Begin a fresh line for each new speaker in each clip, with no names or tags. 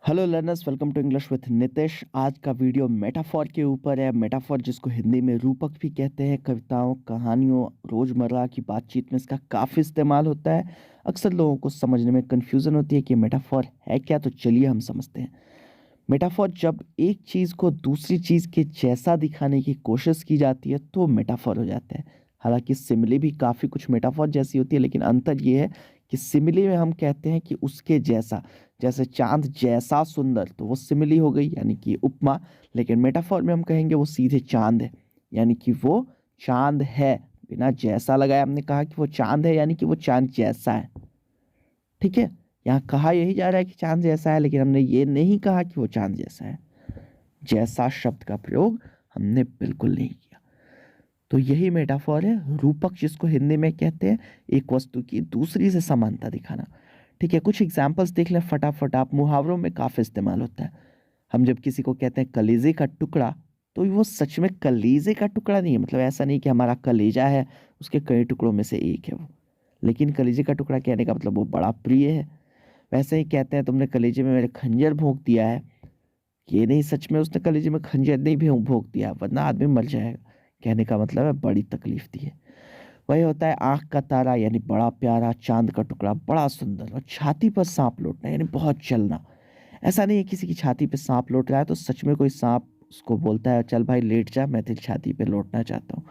Hello learners, welcome to English with Nitish. आज का video metaphor के ऊपर है। मेटाफॉर जिसको हिंदी में रूपक भी कहते हैं, कविताओं, कहानियों, रोज़मर्रा की बातचीत में इसका काफ़ी इस्तेमाल होता है। अक्सर लोगों को समझने में कन्फ्यूज़न होती है कि मेटाफॉर है क्या, तो चलिए हम समझते हैं। मेटाफॉर जब एक चीज़ को दूसरी चीज़ के जैसा दिखाने की कोशिश की जाती है तो मेटाफॉर हो जाता है। हालांकि सिमिली भी काफ़ी कुछ मेटाफॉर जैसी होती है, लेकिन अंतर ये है कि सिमिली में हम कहते हैं कि उसके जैसा, जैसे चांद जैसा सुंदर, तो वो सिमिली हो गई यानी कि उपमा। लेकिन मेटाफॉर में हम कहेंगे वो सीधे चांद है, यानी कि वो चांद है। बिना जैसा लगाए हमने कहा कि वो चांद है, यानी कि वो चांद जैसा है। ठीक है, यहाँ कहा यही जा रहा है कि चांद जैसा है, लेकिन हमने ये नहीं कहा कि वो चांद जैसा है। जैसा शब्द का प्रयोग हमने बिल्कुल नहीं किया। तो यही मेटाफॉर है रूपक, जिसको हिंदी में कहते हैं एक वस्तु की दूसरी से समानता दिखाना। ठीक है, कुछ एग्जाम्पल्स देख लें फटाफट। आप मुहावरों में काफ़ी इस्तेमाल होता है। हम जब किसी को कहते हैं कलेजे का टुकड़ा, तो वो सच में कलेजे का टुकड़ा नहीं है। मतलब ऐसा नहीं कि हमारा कलेजा है, उसके कई टुकड़ों में से एक है वो, लेकिन कलेजे का टुकड़ा कहने का मतलब वो बड़ा प्रिय है। वैसे ही कहते हैं तुमने कलेजे में मेरे खंजर भोंक दिया है, ये नहीं सच में उसने कलेजे में खंजर नहीं भी भोंक दिया, वरना आदमी मर जाएगा। कहने का मतलब है बड़ी तकलीफ दी है। वही होता है आँख का तारा, यानी बड़ा प्यारा, चांद का टुकड़ा बड़ा सुंदर, और छाती पर सांप लौटना यानी बहुत चलना। ऐसा नहीं है किसी की छाती पे सांप लौट रहा है तो सच में कोई सांप उसको बोलता है चल भाई लेट जा, मैं तेरी छाती पे लौटना चाहता हूँ।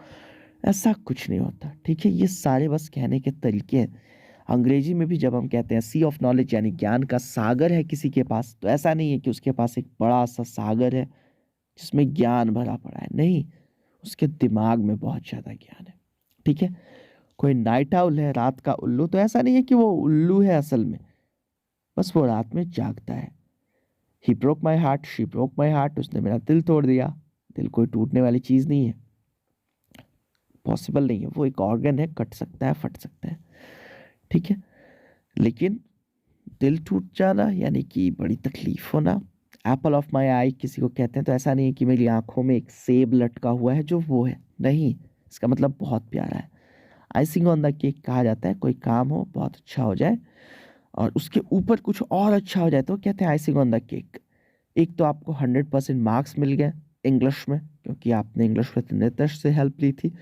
ऐसा कुछ नहीं होता। ठीक है, ये सारे बस कहने के तरीके हैं। अंग्रेजी में भी जब हम कहते हैं सी ऑफ नॉलेज, यानी ज्ञान का सागर है किसी के पास, तो ऐसा नहीं है कि उसके पास एक बड़ा सा सागर है जिसमें ज्ञान भरा पड़ा है। नहीं, उसके दिमाग में बहुत ज़्यादा ज्ञान है। ठीक है, कोई नाइट आउल है, रात का उल्लू, तो ऐसा नहीं है कि वो उल्लू है असल में, बस वो रात में जागता है। He broke my heart, she broke my heart, उसने मेरा दिल तोड़ दिया। दिल कोई टूटने वाली चीज़ नहीं है, पॉसिबल नहीं है। वो एक ऑर्गन है, कट सकता है, फट सकता है। ठीक है, लेकिन दिल टूट जाना यानी कि बड़ी तकलीफ होना। एप्पल ऑफ माई आई किसी को कहते हैं, तो ऐसा नहीं है कि मेरी आंखों में एक सेब लटका हुआ है जो वो है, नहीं, इसका मतलब बहुत प्यारा है। आइसिंग ऑन द केक कहा जाता है कोई काम हो, बहुत अच्छा हो जाए और उसके ऊपर कुछ और अच्छा हो जाए तो कहते हैं आइसिंग ऑन द केक। एक तो आपको 100% मार्क्स मिल गए इंग्लिश में, क्योंकि आपने इंग्लिश विद नितिश से हेल्प ली थी।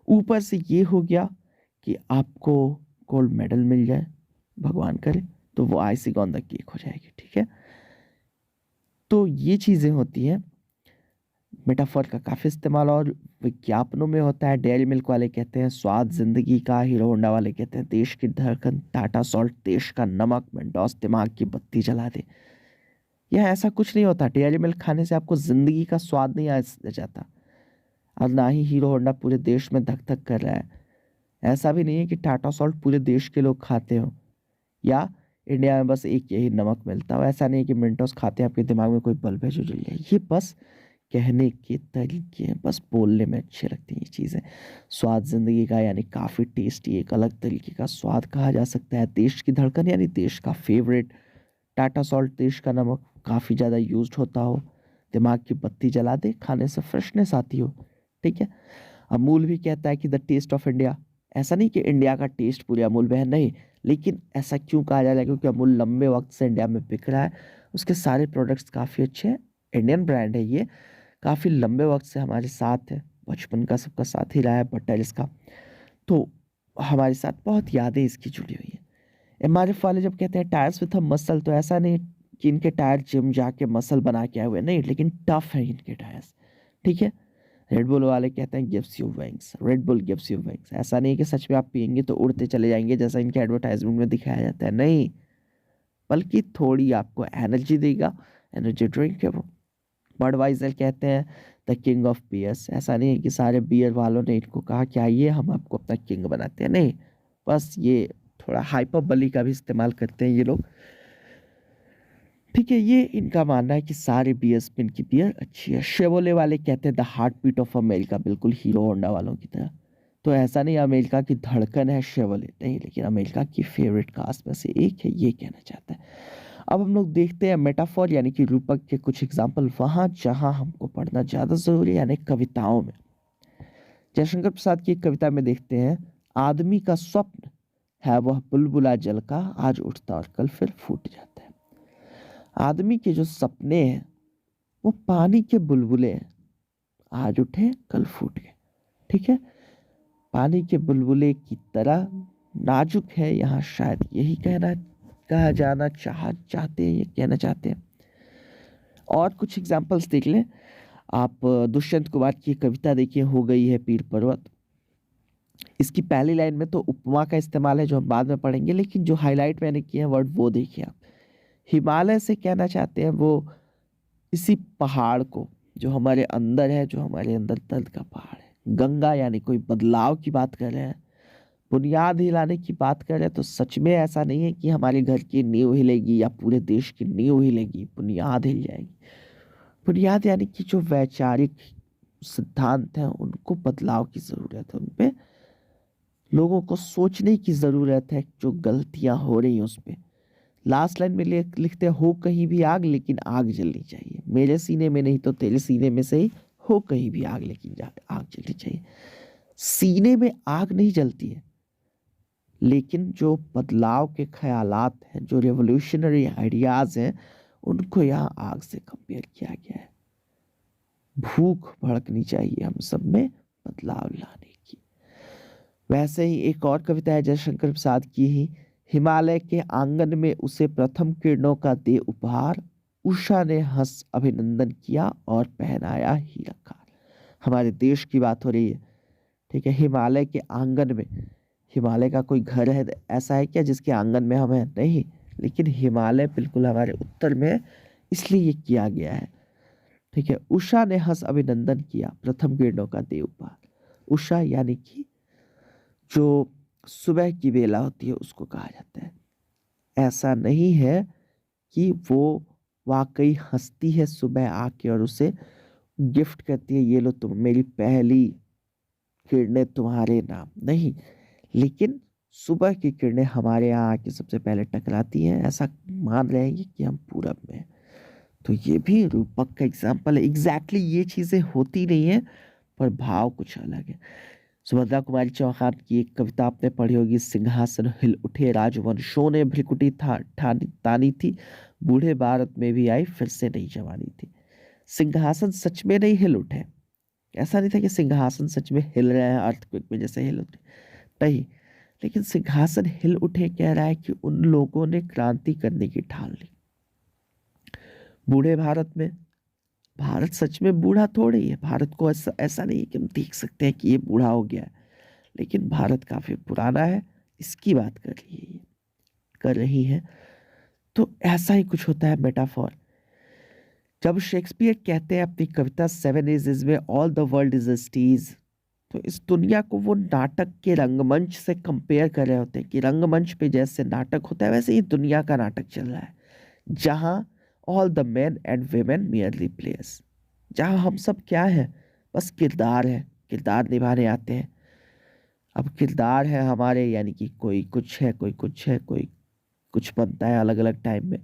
ऊपर से ये हो गया कि आपको गोल्ड मेडल मिल जाए, भगवान करे, तो वो आइसिंग ऑन द केक हो जाएगी। ठीक है, तो ये चीज़ें होती हैं। मेटाफोर का काफ़ी इस्तेमाल और विज्ञापनों में होता है। डेयरी मिल्क वाले कहते हैं स्वाद जिंदगी का, हीरो होंडा वाले कहते हैं देश की धड़कन, टाटा सॉल्ट देश का नमक, मेंटोस दिमाग की बत्ती जला दे। यह ऐसा कुछ नहीं होता, डेयरी मिल्क खाने से आपको जिंदगी का स्वाद नहीं आ जाता, और ना ही हीरो होंडा पूरे देश में धक धक कर रहा है। ऐसा भी नहीं है कि टाटा सॉल्ट पूरे देश के लोग खाते हो, या इंडिया में बस एक यही नमक मिलता हो। ऐसा नहीं है कि मिंटोस खाते हैं आपके दिमाग में कोई बल्ब है जो जल जाए। ये बस कहने के तरीके हैं, बस बोलने में अच्छे लगती हैं ये चीज़ें। स्वाद जिंदगी का यानी काफ़ी टेस्टी, एक अलग तरीके का स्वाद कहा जा सकता है। देश की धड़कन यानी देश का फेवरेट। टाटा सॉल्ट देश का नमक, काफ़ी ज़्यादा यूज्ड होता हो, दिमाग की बत्ती जला दे, खाने से फ्रेशनेस आती हो। ठीक है, अमूल भी कहता है कि द टेस्ट ऑफ इंडिया। ऐसा नहीं कि इंडिया का टेस्ट पूरे अमूल में है, नहीं, लेकिन ऐसा क्यों कहा जा रहा है क्योंकि अमूल लंबे वक्त से इंडिया में बिक रहा है, उसके सारे प्रोडक्ट्स काफ़ी अच्छे हैं। इंडियन ब्रांड है ये, काफ़ी लंबे वक्त से हमारे साथ है, बचपन का सबका साथ ही रहा है बटर इसका, तो हमारे साथ बहुत यादें इसकी जुड़ी हुई हैं। एमआरएफ वाले जब कहते हैं टायर्स विथ अ मसल, तो ऐसा नहीं कि इनके टायर जिम जाके मसल बना के आए हुए, नहीं, लेकिन टफ है इनके टायर्स। ठीक है, रेड बुल वाले कहते हैं gives you wings, red bull gives you wings. ऐसा नहीं कि सच में आप पियेंगे तो उड़ते चले जाएंगे जैसा इनके एडवर्टाइजमेंट में दिखाया जाता है, नहीं, बल्कि थोड़ी आपको एनर्जी देगा। एनर्जी ड्रिंक है वो। बडवाइजर कहते हैं द किंग ऑफ बियर्स। ऐसा नहीं है कि सारे बियर वालों ने इनको कहा कि आइए हम आपको अपना किंग बनाते हैं, नहीं, बस ये थोड़ा हाइपरबली का भी इस्तेमाल करते हैं ये लोग। ठीक है, ये इनका मानना है कि सारे बियर्स में इनकी बियर अच्छी है। शेवोले वाले कहते हैं the heart beat of America, बिल्कुल हीरो होंडा वालों की तरह। तो ऐसा नहीं अमेरिका की धड़कन है शेवोले, नहीं, लेकिन अमेरिका की फेवरेट कार्स में से एक है, ये कहना चाहता है। अब हम लोग देखते हैं मेटाफोर यानी कि रूपक के कुछ एग्जाम्पल वहाँ जहाँ हमको पढ़ना ज़्यादा ज़रूरी है, यानी कविताओं में। जयशंकर प्रसाद की एक कविता में देखते हैं आदमी का स्वप्न है वह बुलबुला जल का, आज उठता और कल फिर फूट जाता है। आदमी के जो सपने हैं वो पानी के बुलबुले हैं, आज उठे कल फूट गए। ठीक है, पानी के बुलबुले की तरह नाजुक है, यहाँ शायद यही कहा जाना चाहते हैं, ये कहना चाहते हैं। और कुछ एग्जाम्पल्स देख लें आप। दुष्यंत कुमार की कविता देखिए, हो गई है पीर पर्वत। इसकी पहली लाइन में तो उपमा का इस्तेमाल है जो हम बाद में पढ़ेंगे, लेकिन जो हाईलाइट मैंने किया है वर्ड वो देखिए आप। हिमालय से कहना चाहते हैं वो इसी पहाड़ को जो हमारे अंदर है, जो हमारे अंदर दर्द का पहाड़ है। गंगा यानी कोई बदलाव की बात कर रहे हैं। बुनियाद हिलाने की बात कर रहे हैं तो सच में ऐसा नहीं है कि हमारे घर की नींव हिलेगी या पूरे देश की नींव हिलेगी, बुनियाद हिल जाएगी। बुनियाद यानी कि जो वैचारिक सिद्धांत हैं उनको बदलाव की जरूरत है, उनपे लोगों को सोचने की जरूरत है, जो गलतियां हो रही हैं उस पे। लास्ट लाइन में लिखते हैं, हो कहीं भी आग लेकिन आग जलनी चाहिए, मेरे सीने में नहीं तो तेरे सीने में से ही हो कहीं भी आग लेकिन आग जलनी चाहिए। सीने में आग नहीं जलती है, लेकिन जो बदलाव के ख्यालात हैं, जो रेवोल्यूशनरी आइडियाज हैं, उनको यहाँ आग से कंपेयर किया गया है। भूख भड़कनी चाहिए हम सब में बदलाव लाने की। वैसे ही एक और कविता है जयशंकर प्रसाद की ही, हिमालय के आंगन में उसे प्रथम किरणों का दे उपहार, उषा ने हंस अभिनंदन किया और पहनाया हीरा खार। हमारे देश की बात हो रही है, ठीक है। हिमालय के आंगन में, हिमालय का कोई घर है ऐसा है क्या जिसके आंगन में हम हैं? नहीं, लेकिन हिमालय बिल्कुल हमारे उत्तर में है, इसलिए ये किया गया है। ठीक है, उषा ने हंस अभिनंदन किया, प्रथम किरणों का दे उपहार। उषा यानी कि जो सुबह की बेला होती है उसको कहा जाता है। ऐसा नहीं है कि वो वाकई हंसती है सुबह आके और उसे गिफ्ट करती है, ये लो तुम मेरी पहली किरणें तुम्हारे नाम, नहीं, लेकिन सुबह की किरणें हमारे यहाँ आके सबसे पहले टकराती हैं, ऐसा मान रहे हैं कि हम पूरब में हैं। तो ये भी रूपक का एग्जाम्पल है। एग्जैक्टली ये चीजें होती नहीं है पर भाव कुछ अलग है। सुभद्रा कुमारी चौहान की एक कविता आपने पढ़ी होगी, सिंहासन हिल उठे राजवंशों ने भ्रिकुटी तानी थी, बूढ़े भारत में भी आई फिर से नई जवानी थी। सिंहासन सच में नहीं हिल उठे, ऐसा नहीं था कि सिंहासन सच में हिल रहे हैं अर्थक्वेक में जैसे हिल उठे, नहीं, लेकिन सिंहासन हिल उठे कह रहा है कि उन लोगों ने क्रांति करने की ठान ली। बूढ़े भारत में, भारत सच में बूढ़ा थोड़ी है, भारत को ऐसा नहीं है कि हम देख सकते हैं कि ये बूढ़ा हो गया है, लेकिन भारत काफी पुराना है, इसकी बात कर रही है। तो ऐसा ही कुछ होता है मेटाफॉर। जब शेक्सपियर कहते हैं अपनी कविता सेवन एजेस में all the world is a stage, तो इस दुनिया को वो नाटक के रंगमंच से कंपेयर कर रहे होते हैं कि रंगमंच पे जैसे नाटक होता है वैसे ही दुनिया का नाटक चल रहा है, जहां all the man and women merely players, जहां हम सब क्या है, बस किरदार है, किरदार निभाने आते हैं। अब किरदार है हमारे, यानी कि कोई कुछ है, कोई कुछ है, कोई कुछ बनता है अलग अलग टाइम में।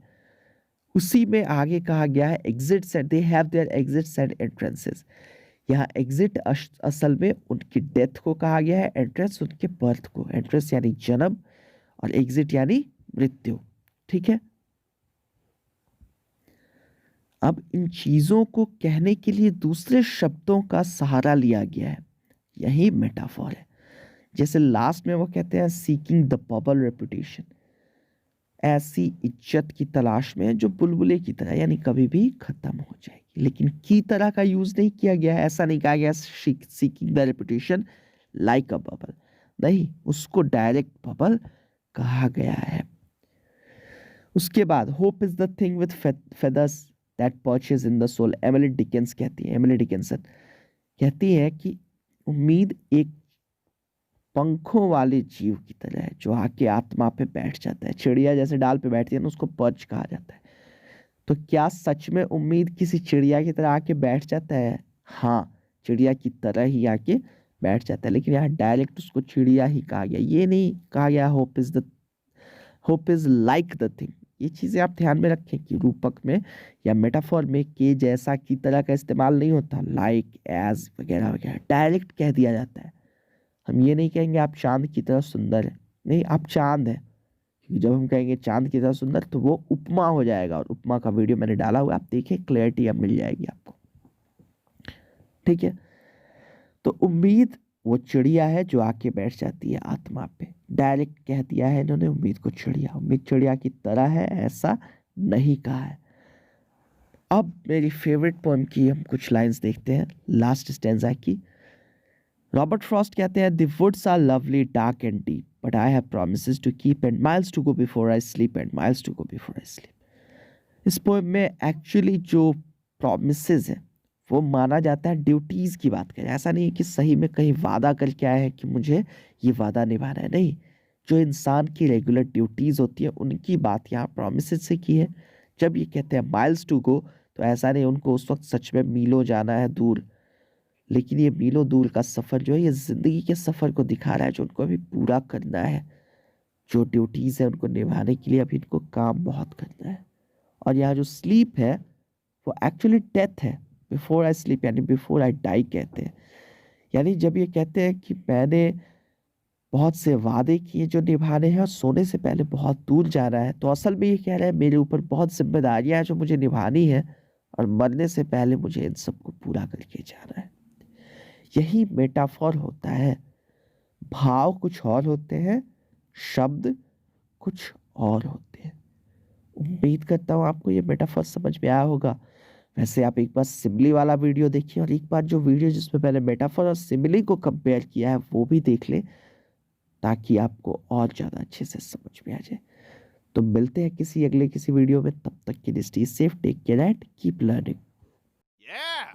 उसी में आगे कहा गया है exits and they have their exits and entrances. यहाँ एग्जिट असल में उनकी डेथ को कहा गया है, एंट्रेंस उनके बर्थ को, एंट्रेंस यानी जन्म और एग्जिट यानी मृत्यु। ठीक है, अब इन चीजों को कहने के लिए दूसरे शब्दों का सहारा लिया गया है, यही मेटाफॉर है। जैसे लास्ट में वो कहते हैं सीकिंग द बबल रेपुटेशन, ऐसी इज्जत की तलाश में जो बुलबुले की तरह यानी कभी भी खत्म हो जाएगी, लेकिन की तरह का यूज नहीं किया गया है। ऐसा नहीं कहा गया seeking the reputation like a bubble, नहीं, उसको डायरेक्ट बबल कहा गया है। उसके बाद hope is the thing with feathers that perches in the soul, Emily Dickens कहती है, एमिली डिकेंसन कहती है कि उम्मीद एक पंखों वाले जीव की तरह है जो आके आत्मा पे बैठ जाता है, चिड़िया जैसे डाल पे बैठती है ना, उसको पर्च कहा जाता है। तो क्या सच में उम्मीद किसी चिड़िया की तरह आके बैठ जाता है? हाँ, चिड़िया की तरह ही आके बैठ जाता है, लेकिन यहाँ डायरेक्ट उसको चिड़िया ही कहा गया, ये नहीं कहा गया hope is like the thing. ये चीजें आप ध्यान में रखें कि रूपक में या मेटाफॉर में के जैसा की तरह का इस्तेमाल नहीं होता, लाइक एज वगैरह वगैरह डायरेक्ट कह दिया जाता है। हम ये नहीं कहेंगे आप चांद की तरह सुंदर है, नहीं, आप चांद है, क्योंकि जब हम कहेंगे चांद की तरह सुंदर तो वो उपमा हो जाएगा, और उपमा का वीडियो मैंने डाला हुआ, आप देखिए, क्लैरिटी अब मिल जाएगी आपको। ठीक है, तो उम्मीद वो चिड़िया है जो आके बैठ जाती है आत्मा पे। डायरेक्ट कह दिया है इन्होंने उम्मीद को चिड़िया, उम्मीद चिड़िया की तरह है, ऐसा नहीं कहा है। अब मेरी फेवरेट पोएम की हम कुछ लाइंस देखते हैं, लास्ट स्टैंजा की। रॉबर्ट फ्रॉस्ट कहते हैं, the woods are lovely dark and deep, but I have promises to keep and miles to go before I sleep and miles to go before I sleep. इस poem में actually जो promises है वो माना जाता है ड्यूटीज़ की बात करें। ऐसा नहीं है कि सही में कहीं वादा करके आए हैं कि मुझे ये वादा निभाना है, नहीं। जो इंसान की रेगुलर ड्यूटीज़ होती है उनकी बात यहाँ प्रॉमिसेस से की है। जब ये कहते हैं माइल्स टू गो, तो ऐसा नहीं उनको उस वक्त सच में मीलों जाना है दूर, लेकिन ये मीलों दूर का सफ़र जो है ये ज़िंदगी के सफ़र को दिखा रहा है जो उनको अभी पूरा करना है। जो ड्यूटीज़ है उनको निभाने के लिए अभी इनको काम बहुत करना है। और यहाँ जो स्लीप है वो एक्चुअली डेथ है, बिफोर आई स्लीप यानी बिफोर आई डाई कहते हैं। यानी जब ये कहते हैं कि मैंने बहुत से वादे किए जो निभाने हैं और सोने से पहले बहुत दूर जाना है, तो असल में ये कह रहे हैं मेरे ऊपर बहुत जिम्मेदारियां हैं जो मुझे निभानी है, और मरने से पहले मुझे इन सबको पूरा करके जाना है। यही मेटाफॉर होता है। भाव कुछ और होते हैं, शब्द कुछ और होते हैं। उम्मीद करता हूँ आपको ये मेटाफॉर समझ में आया होगा। वैसे आप एक बार सिमिली वाला वीडियो देखिए, और एक बार जो वीडियो जिसमें मैंने मेटाफॉर और सिमिली को कंपेयर किया है वो भी देख लें, ताकि आपको और ज़्यादा अच्छे से समझ में आ जाए। तो मिलते हैं किसी वीडियो में, तब तक के लिए stay safe, take care and keep learning.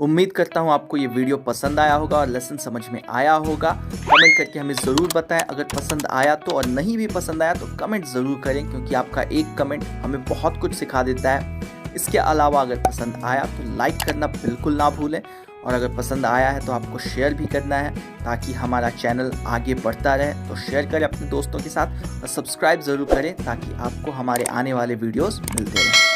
उम्मीद करता हूँ आपको ये वीडियो पसंद आया होगा और लेसन समझ में आया होगा। कमेंट करके हमें ज़रूर बताएं अगर पसंद आया तो, और नहीं भी पसंद आया तो कमेंट ज़रूर करें, क्योंकि आपका एक कमेंट हमें बहुत कुछ सिखा देता है। इसके अलावा अगर पसंद आया तो लाइक करना बिल्कुल ना भूलें, और अगर पसंद आया है तो आपको शेयर भी करना है ताकि हमारा चैनल आगे बढ़ता रहे। तो शेयर करें अपने दोस्तों के साथ और सब्सक्राइब ज़रूर करें ताकि आपको हमारे आने वाले वीडियोस मिलते रहें।